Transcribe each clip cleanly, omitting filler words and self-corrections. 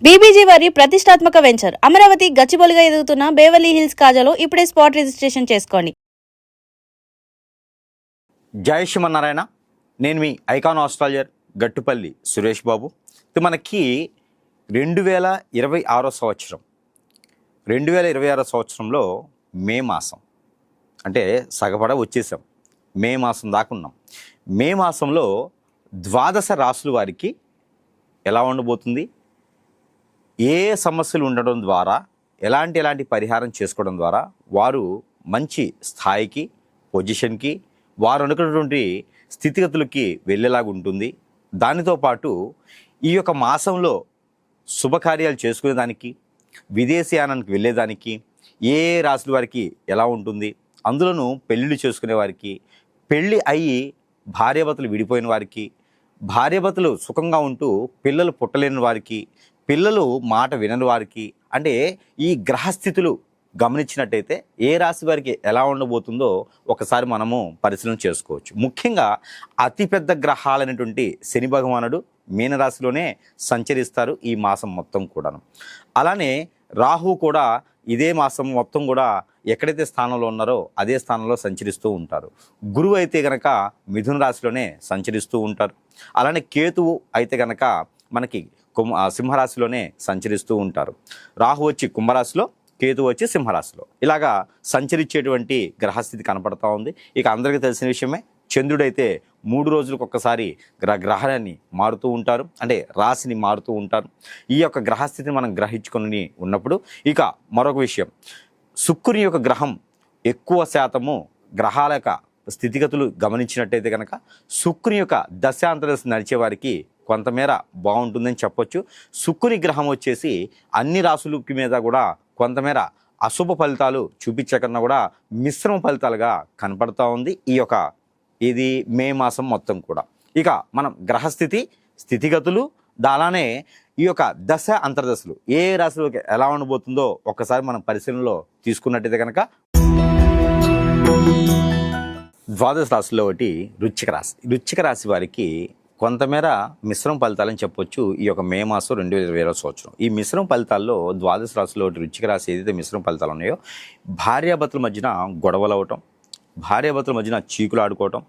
BBG వారి ప్రతిష్టాత్మక venture Amaravati గచ్చిబౌలిగా ఎదుగుతున్న బేవర్లీ హిల్స్ కాజాలో ఇప్పుడే స్పాట్ రిజిస్ట్రేషన్ చేసుకోండి. జై శ్రీమన్నారాయణ. నేను మీ ఐకాన్ ఆస్ట్రాలజర్ గట్టుపల్లి సురేష్ బాబు. ఇది మనకి 2026 సంవత్సరం 2026 సంవత్సరంలో మే మాసం అంటే సగపడ వచ్చేసాం. మే మాసం దాకా ఉన్నాం. మే మాసంలో ద్వాదశ రాశుల వారికి ఎలా ఉండబోతుంది, ఏ సమస్యలు ఉండడం ద్వారా ఎలాంటి పరిహారం చేసుకోవడం ద్వారా వారు మంచి స్థాయికి, పొజిషన్కి, వారు అనుకున్నటువంటి స్థితిగతులకి వెళ్ళేలాగా ఉంటుంది. దానితో పాటు ఈ యొక్క మాసంలో శుభకార్యాలు చేసుకునేదానికి, విదేశీయానానికి వెళ్ళేదానికి ఏ రాశుల వారికి ఎలా ఉంటుంది, అందులోనూ పెళ్ళిళ్ళు చేసుకునే వారికి, పెళ్ళి అయ్యి భార్యాభర్తలు విడిపోయిన వారికి, భార్యాభర్తలు సుఖంగా ఉంటూ పిల్లలు పుట్టలేని వారికి, పిల్లలు మాట వినని వారికి, అంటే ఈ గ్రహస్థితులు గమనించినట్టయితే ఏ రాశి వారికి ఎలా ఉండబోతుందో ఒకసారి మనము పరిశీలన చేసుకోవచ్చు. ముఖ్యంగా అతిపెద్ద గ్రహాలైనటువంటి శని భగవానుడు మీనరాశిలోనే సంచరిస్తారు ఈ మాసం మొత్తం కూడాను. అలానే రాహు కూడా ఇదే మాసం మొత్తం కూడా ఎక్కడైతే స్థానంలో ఉన్నారో అదే స్థానంలో సంచరిస్తూ ఉంటారు. గురువు అయితే గనక మిథున రాశిలోనే సంచరిస్తూ ఉంటారు. అలానే కేతువు అయితే గనక మనకి సింహరాశిలోనే సంచరిస్తూ ఉంటారు. రాహు వచ్చి కుంభరాశిలో, కేతు వచ్చి సింహరాశిలో ఇలాగా సంచరించేటువంటి గ్రహస్థితి కనపడతా ఉంది. ఇక అందరికీ తెలిసిన విషయమే, చంద్రుడైతే 3 రోజులకు ఒక్కసారి గ్రహాన్ని మారుతూ ఉంటారు, అంటే రాశిని మారుతూ ఉంటారు. ఈ యొక్క గ్రహస్థితిని మనం గ్రహించుకొని ఉన్నప్పుడు ఇక మరొక విషయం, శుక్రుని యొక్క గ్రహం ఎక్కువ శాతము గ్రహాల యొక్క స్థితిగతులు గమనించినట్టయితే కనుక శుక్రుని యొక్క దశాంతరదశ నడిచే వారికి కొంతమేర బాగుంటుందని చెప్పొచ్చు. శుక్రుని గ్రహం వచ్చేసి అన్ని రాశులకి మీద కూడా కొంతమేర అశుభ ఫలితాలు చూపించకన్నా కూడా మిశ్రమ ఫలితాలుగా కనపడతా ఉంది ఇది మే మాసం మొత్తం కూడా. ఇక మనం గ్రహస్థితి, స్థితిగతులు, అలానే ఈ యొక్క దశ అంతర్దశలు ఏ రాశిలోకి ఎలా ఉండబోతుందో ఒక్కసారి మనం పరిశీలనలో తీసుకున్నట్టయితే కనుక ద్వాదశ రాశిలో ఒకటి వృశ్చిక రాశి. వృశ్చిక రాశి వారికి కొంతమేర మిశ్రమ ఫలితాలని చెప్పొచ్చు ఈ యొక్క మే మాసం 2020 సంవత్సరం. ఈ మిశ్రమ ఫలితాల్లో ద్వాదశ రాశిలో ఒకటి వృశ్చిక రాశి ఏదైతే మిశ్రమ ఫలితాలు ఉన్నాయో, భార్యాభర్తల మధ్యన గొడవలు అవటం, భార్యాభర్తల మధ్యన చీకులు ఆడుకోవటం,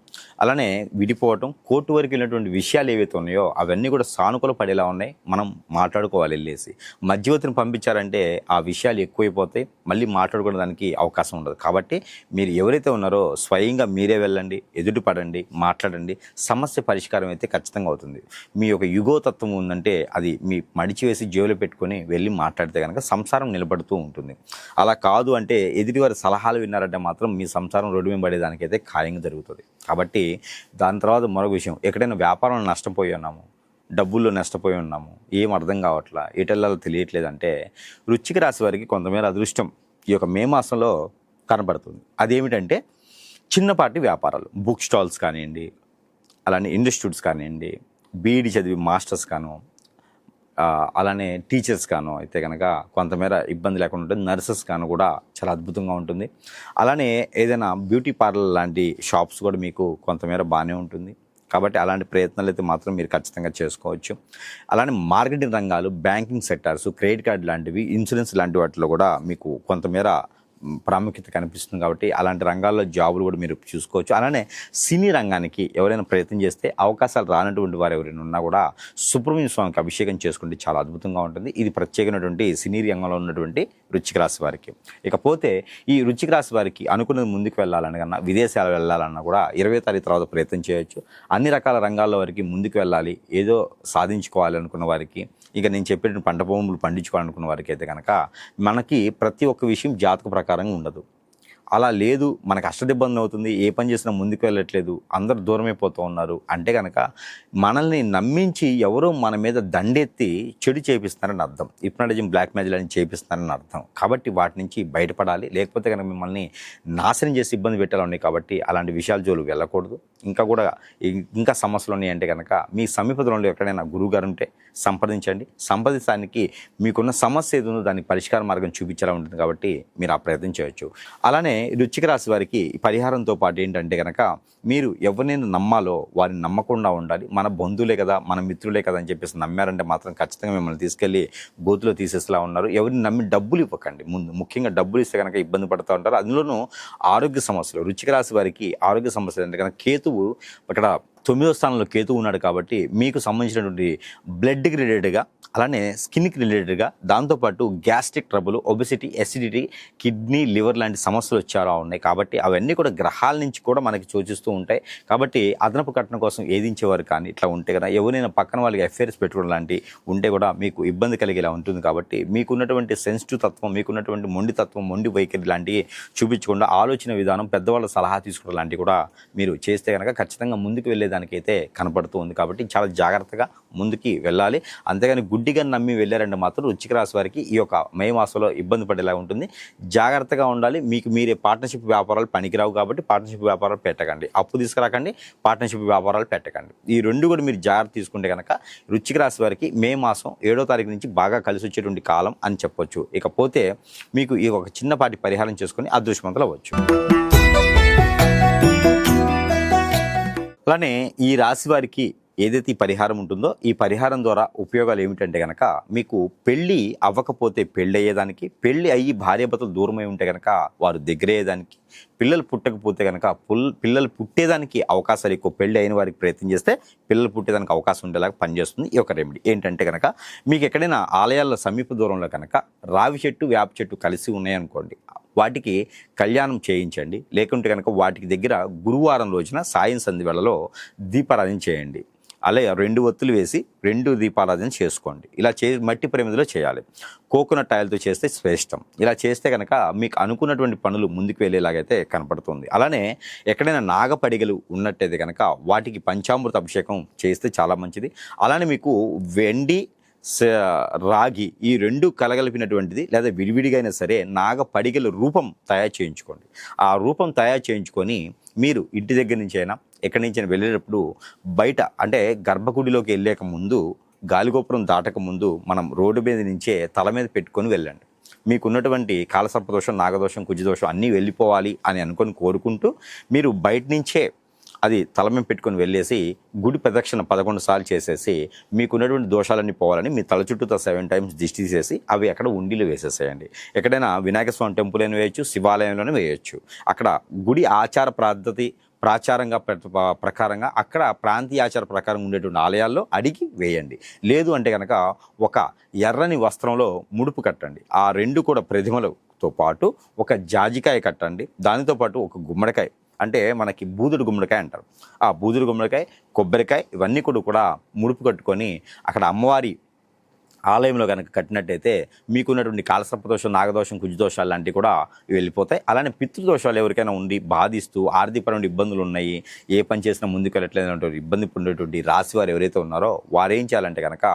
అలానే విడిపోవటం, కోర్టు వరకు వెళ్ళినటువంటి విషయాలు ఏవైతే ఉన్నాయో అవన్నీ కూడా సానుకూల పడేలా ఉన్నాయి. మనం మాట్లాడుకోవాలి. వెళ్ళేసి మధ్యవర్తిని పంపించారంటే ఆ విషయాలు ఎక్కువైపోతాయి, మళ్ళీ మాట్లాడుకోవడానికి అవకాశం ఉండదు. కాబట్టి మీరు ఎవరైతే ఉన్నారో స్వయంగా మీరే వెళ్ళండి, ఎదుటి పడండి, మాట్లాడండి. సమస్య పరిష్కారం అయితే ఖచ్చితంగా అవుతుంది. మీ యొక్క యుగోతత్వం ఉందంటే అది మీ మడిచి వేసి జేబులో పెట్టుకొని వెళ్ళి మాట్లాడితే కనుక సంసారం నిలబడుతూ ఉంటుంది. అలా కాదు అంటే ఎదుటివారి సలహాలు విన్నారంటే మాత్రం మీ సంసారం రోడ్డు పడేదానికైతే ఖాయంగా జరుగుతుంది. కాబట్టి దాని తర్వాత మరొక విషయం, ఎక్కడైనా వ్యాపారంలో నష్టపోయి ఉన్నాము, డబ్బుల్లో నష్టపోయి ఉన్నాము, ఏం అర్థం కావట్లా, ఎటెళ్ళాలో తెలియట్లేదంటే వృశ్చిక రాశి వారికి కొంతమేర అదృష్టం ఈ యొక్క మే మాసంలో కనబడుతుంది. అదేమిటంటే చిన్నపాటి వ్యాపారాలు, బుక్ స్టాల్స్ కానివ్వండి, అలానే ఇన్స్టిట్యూట్స్ కానివ్వండి, బీఈడి చదివి మాస్టర్స్ కాను, అలానే టీచర్స్ కాను అయితే కనుక కొంతమేర ఇబ్బంది లేకుండా ఉంటుంది. నర్సెస్ కాను కూడా చాలా అద్భుతంగా ఉంటుంది. అలానే ఏదైనా బ్యూటీ పార్లర్ లాంటి షాప్స్ కూడా మీకు కొంతమేర బాగానే ఉంటుంది. కాబట్టి అలాంటి ప్రయత్నాలు అయితే మాత్రం మీరు ఖచ్చితంగా చేసుకోవచ్చు. అలానే మార్కెటింగ్ రంగాలు, బ్యాంకింగ్ సెక్టార్స్, క్రెడిట్ కార్డ్ లాంటివి, ఇన్సూరెన్స్ లాంటి వాటిలో కూడా మీకు కొంతమేర ప్రాముఖ్యత కనిపిస్తుంది. కాబట్టి అలాంటి రంగాల్లో జాబులు కూడా మీరు చూసుకోవచ్చు. అలానే సినీ రంగానికి ఎవరైనా ప్రయత్నం చేస్తే అవకాశాలు రానటువంటి వారు ఎవరైనా ఉన్నా కూడా సుబ్రహ్మణ్య స్వామికి అభిషేకం చేసుకుంటే చాలా అద్భుతంగా ఉంటుంది. ఇది ప్రత్యేకమైనటువంటి సినీ రంగంలో ఉన్నటువంటి వృశ్చిక రాశి వారికి. ఇకపోతే ఈ వృశ్చిక రాశి వారికి అనుకున్నది ముందుకు వెళ్ళాలన్నా, విదేశాలు వెళ్ళాలన్నా కూడా 20వ తారీఖు తర్వాత ప్రయత్నం చేయొచ్చు. అన్ని రకాల రంగాల్లో వారికి ముందుకు వెళ్ళాలి, ఏదో సాధించుకోవాలి అనుకున్న వారికి, ఇక నేను చెప్పిన పంట భూములు పండించుకోవాలనుకున్న వారికి అయితే కనుక మనకి ప్రతి ఒక్క విషయం జాతక ప్రకారంగా ఉండదు. అలా లేదు, మనకు అష్టదిబ్బంది అవుతుంది, ఏ పని చేసినా ముందుకు వెళ్ళట్లేదు, అందరు దూరమైపోతూ ఉన్నారు అంటే కనుక మనల్ని నమ్మించి ఎవరో మన మీద దండెత్తి చెడు చేపిస్తున్నారని అర్థం. హిప్నాటిజం, బ్లాక్ మ్యాజిక్ అని చేపిస్తున్నారని అర్థం. కాబట్టి వాటి నుంచి బయటపడాలి, లేకపోతే కనుక మిమ్మల్ని నాశనం చేసి ఇబ్బంది పెట్టాలని. కాబట్టి అలాంటి విషయాల జోలు వెళ్ళకూడదు. ఇంకా సమస్యలు ఉన్నాయి అంటే కనుక మీ సమీపంలో ఎక్కడైనా గురువుగారు ఉంటే సంప్రదించండి. సంప్రదించడానికి మీకున్న సమస్య ఏదో దానికి పరిష్కార మార్గం చూపించేలా ఉంటుంది. కాబట్టి మీరు ఆ ప్రయత్నం చేయొచ్చు. అలానే వృశ్చిక రాశి వారికి ఈ పరిహారంతో పాటు ఏంటంటే కనుక మీరు ఎవరినైనా నమ్మాలో వారిని నమ్మకుండా ఉండాలి. మన బంధువులే కదా, మన మిత్రులే కదా అని చెప్పేసి నమ్మారంటే మాత్రం ఖచ్చితంగా మిమ్మల్ని తీసుకెళ్ళి గోతులో తీసేసేలా ఉన్నారు. ఎవరిని నమ్మి డబ్బులు ఇవ్వకండి. ముందు ముఖ్యంగా డబ్బులు ఇస్తే కనుక ఇబ్బంది పడుతూ ఉంటారు. అందులోనూ ఆరోగ్య సమస్యలు, వృశ్చిక రాశి వారికి ఆరోగ్య సమస్యలు అంటే కనుక కేతువు ఇక్కడ 9వ స్థానంలో కేతువు ఉన్నాడు కాబట్టి మీకు సంబంధించినటువంటి బ్లడ్కి రిలేటెడ్గా, అలానే స్కిన్కి రిలేటెడ్గా, దాంతోపాటు gastric trouble, obesity, acidity, kidney, liver లాంటి సమస్యలు చాలా ఉన్నాయి. కాబట్టి అవన్నీ కూడా గ్రహాల నుంచి కూడా మనకి సూచిస్తూ ఉంటాయి. కాబట్టి అదనపు కట్నం కోసం ఏదించేవారు కానీ ఇట్లా ఉంటే కదా, ఎవరైనా పక్కన వాళ్ళకి అఫైర్స్ పెట్టుకోవడం లాంటివి ఉంటే కూడా మీకు ఇబ్బంది కలిగేలా ఉంటుంది. కాబట్టి మీకున్నటువంటి సెన్సిటివ్ తత్వం, మీకున్నటువంటి మొండి తత్వం, మొండి వైఖరి లాంటివి చూపించకుండా ఆలోచన విధానం, పెద్దవాళ్ళ సలహా తీసుకోవడం లాంటివి కూడా మీరు చేస్తే కనుక ఖచ్చితంగా ముందుకు వెళ్ళేదానికైతే కనపడుతూ ఉంది. కాబట్టి చాలా జాగ్రత్తగా ముందుకి వెళ్ళాలి. అంతేగాని గుడ్డిగా నమ్మి వెళ్ళారంటే మాత్రం వృశ్చిక రాశి వారికి ఈ యొక్క మే మాసంలో ఇబ్బంది పడేలా ఉంటుంది. జాగ్రత్తగా ఉండాలి. మీకు మీరే పార్ట్నర్షిప్ వ్యాపారాలు పనికిరావు కాబట్టి పార్ట్నర్షిప్ వ్యాపారాలు పెట్టకండి. అప్పు తీసుకురాకండి, పార్ట్నర్షిప్ వ్యాపారాలు పెట్టకండి. ఈ రెండు కూడా మీరు జాగ్రత్త తీసుకుంటే కనుక వృశ్చిక రాశి వారికి మే మాసం 7వ తారీఖు నుంచి బాగా కలిసి వచ్చేటువంటి కాలం అని చెప్పొచ్చు. ఇకపోతే మీకు ఈ ఒక చిన్నపాటి పరిహారం చేసుకొని అదృష్టవంతులు అవ్వచ్చు. అలానే ఈ రాశి వారికి ఏదైతే ఈ పరిహారం ఉంటుందో ఈ పరిహారం ద్వారా ఉపయోగాలు ఏమిటంటే కనుక మీకు పెళ్ళి అవ్వకపోతే పెళ్ళి అయ్యేదానికి, పెళ్ళి అయ్యి భార్యాభర్తలు దూరమై ఉంటే కనుక వారు దగ్గరయ్యేదానికి, పిల్లలు పుట్టకపోతే కనుక పిల్లలు పుట్టేదానికి అవకాశాలు ఎక్కువ, పెళ్ళి అయిన వారికి ప్రయత్నం చేస్తే పిల్లలు పుట్టేదానికి అవకాశం ఉండేలాగా పనిచేస్తుంది ఈ యొక్క రెమెడీ. ఏంటంటే కనుక మీకు ఎక్కడైనా ఆలయాల్లో సమీప దూరంలో కనుక రావి చెట్టు, వేప చెట్టు కలిసి ఉన్నాయనుకోండి, వాటికి కళ్యాణం చేయించండి. లేకుంటే కనుక వాటికి దగ్గర గురువారం రోజున సాయం సంధి వేళలో దీపారాధన చేయండి. అలాగే 2 ఒత్తులు వేసి 2 దీపారాధన చేసుకోండి. ఇలా మట్టి ప్రమిదిలో చేయాలి. కోకోనట్ ఆయిల్తో చేస్తే శ్రేష్టం. ఇలా చేస్తే కనుక మీకు అనుకున్నటువంటి పనులు ముందుకు వెళ్ళేలాగైతే కనపడుతుంది. అలానే ఎక్కడైనా నాగపడిగలు ఉన్నట్టయితే కనుక వాటికి పంచామృత అభిషేకం చేస్తే చాలా మంచిది. అలానే మీకు వెండి, రాగి ఈ 2 కలగలిపినటువంటిది లేదా విడివిడిగా అయినా సరే నాగపడిగల రూపం తయారు చేయించుకోండి. ఆ రూపం తయారు చేయించుకొని మీరు ఇంటి దగ్గర నుంచి అయినా ఎక్కడి నుంచి అయినా వెళ్ళేటప్పుడు బయట అంటే గర్భగుడిలోకి వెళ్ళలేక ముందు, గాలిగోపురం దాటక ముందు మనం రోడ్డు మీద నుంచే తల మీద పెట్టుకొని వెళ్ళండి. మీకున్నటువంటి కాలసర్పదోషం, నాగదోషం, కుజదోషం అన్నీ వెళ్ళిపోవాలి అని అనుకొని కోరుకుంటూ మీరు బయట నుంచే అది తల మీద పెట్టుకొని వెళ్ళేసి గుడి ప్రదక్షిణ 11 సార్లు చేసేసి మీకున్నటువంటి దోషాలన్నీ పోవాలని మీ తల చుట్టూతో 7 టైమ్స్ దిష్టి తీసేసి అవి అక్కడ ఉండిలో వేసేసేయండి. ఎక్కడైనా వినాయక స్వామి టెంపుల్ అయినా వేయచ్చు, శివాలయంలోనే వేయచ్చు. అక్కడ గుడి ఆచార పద్ధతి ప్రకారంగా అక్కడ ప్రాంతీయ ఆచార ప్రకారం ఉండేటువంటి ఆలయాల్లో అడిగి వేయండి. లేదు అంటే కనుక ఒక ఎర్రని వస్త్రంలో ముడుపు కట్టండి. ఆ 2 కూడా ప్రతిమలతో పాటు ఒక జాజికాయ కట్టండి. దానితో పాటు ఒక గుమ్మడికాయ, అంటే మనకి బూదుడు గుమ్మడికాయ అంటారు. ఆ బూదుడు గుమ్మడికాయ, కొబ్బరికాయ ఇవన్నీ కూడా ముడుపు కట్టుకొని అక్కడ అమ్మవారి ఆలయంలో కనుక కట్టినట్టయితే మీకున్నటువంటి కాలసర్పదోషం, నాగదోషం, కుజదోషాలు లాంటివి కూడా వెళ్ళిపోతాయి. అలానే పితృదోషాలు ఎవరికైనా ఉండి బాధిస్తూ ఆర్థికపరమైన ఇబ్బందులు ఉన్నాయి, ఏ పని చేసినా ముందుకు వెళ్ళట్లేదు ఇబ్బంది పడేటువంటి రాశి వారు ఎవరైతే ఉన్నారో వారు ఏం చేయాలంటే కనుక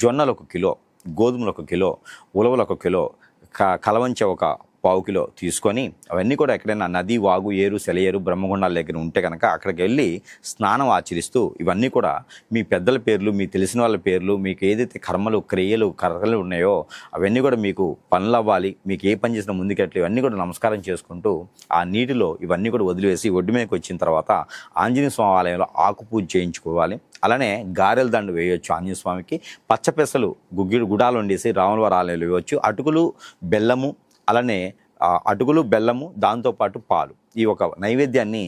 జొన్నలు 1 కిలో, గోధుమలు 1 కిలో, ఉలవలు 1 కిలో, కలవంచ 1 పావు కిలో తీసుకొని అవన్నీ కూడా ఎక్కడైనా నది, వాగు, ఏరు, సెలయేరు, బ్రహ్మగుండాల దగ్గర ఉంటే కనుక అక్కడికి వెళ్ళి స్నానం ఆచరిస్తూ ఇవన్నీ కూడా మీ పెద్దల పేర్లు, మీ తెలిసిన వాళ్ళ పేర్లు, మీకు ఏదైతే కర్మలు, క్రియలు, కర్రలు ఉన్నాయో అవన్నీ కూడా మీకు పనులు అవ్వాలి, మీకు ఏ పని చేసినా ముందుకెట్లు ఇవన్నీ కూడా నమస్కారం చేసుకుంటూ ఆ నీటిలో ఇవన్నీ కూడా వదిలివేసి ఒడ్డు మీదకి వచ్చిన తర్వాత ఆంజనేయ స్వామి ఆలయంలో ఆకు పూజ చేయించుకోవాలి. అలానే గారెల దండు వేయవచ్చు ఆంజనేయ స్వామికి. పచ్చపెసలు గుడాలు వండేసి రాములవారి ఆలయంలో వేయవచ్చు. అటుకులు, బెల్లము, అలానే అటుకులు, బెల్లము, దాంతోపాటు పాలు, ఈ ఒక నైవేద్యాన్ని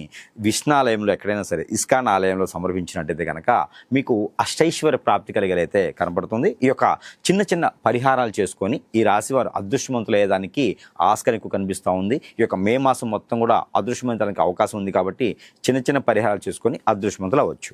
విష్ణాలయంలో ఎక్కడైనా సరే ఇస్కాన్ ఆలయంలో సమర్పించినట్టయితే కనుక మీకు అష్టైశ్వర్య ప్రాప్తి కలిగేదైతే కనపడుతుంది. ఈ యొక్క చిన్న చిన్న పరిహారాలు చేసుకొని ఈ రాశివారు అదృష్టవంతులు అయ్యేదానికి ఆస్కారం ఎక్కువ కనిపిస్తూ ఉంది. ఈ యొక్క మే మాసం మొత్తం కూడా అదృష్టవంతానికి అవకాశం ఉంది. కాబట్టి చిన్న చిన్న పరిహారాలు చేసుకొని అదృష్టవంతులు అవ్వచ్చు.